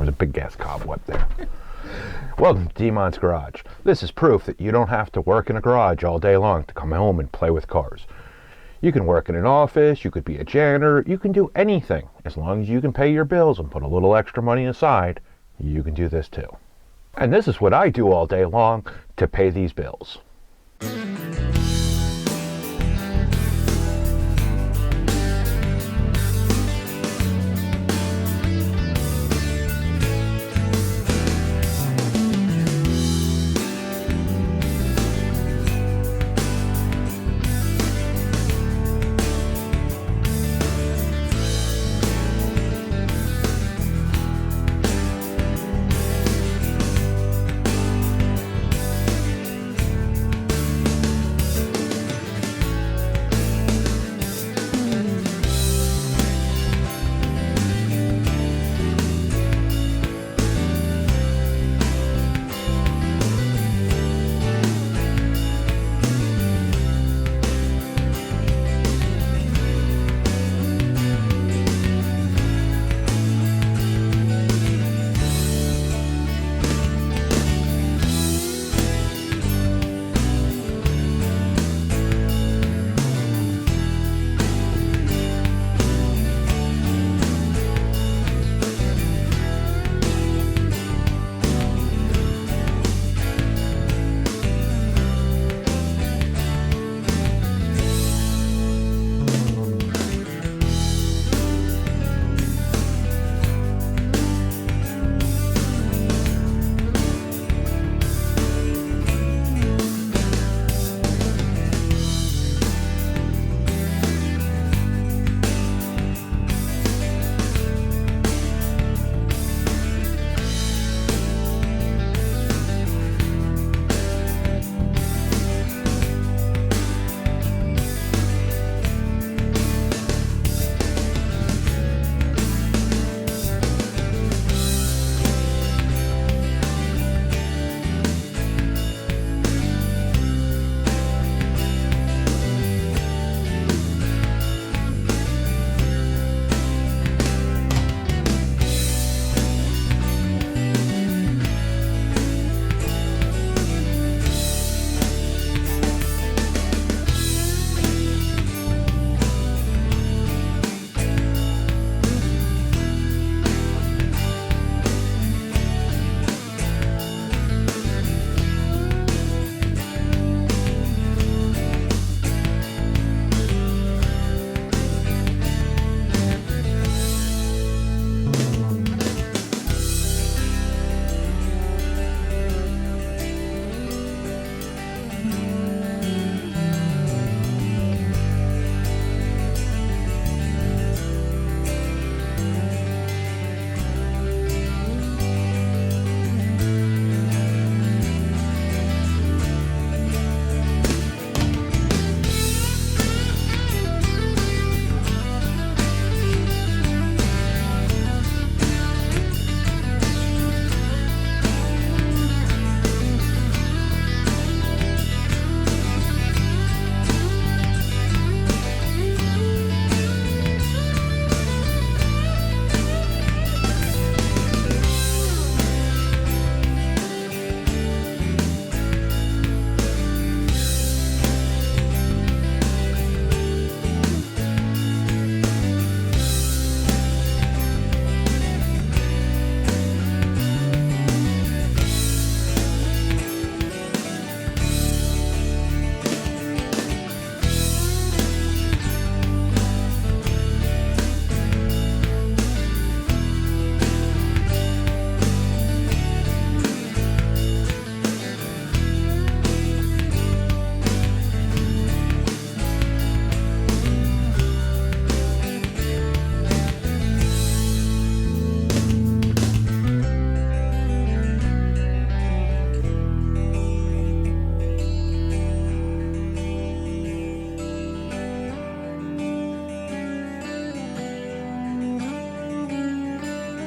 was a big gas cobweb there. Welcome to D-Mon's Garage. This is proof that you don't have to work in a garage all day long to come home and play with cars. You can work in an office, you could be a janitor, you can do anything. As long as you can pay your bills and put a little extra money aside, you can do this too. And this is what I do all day long to pay these bills.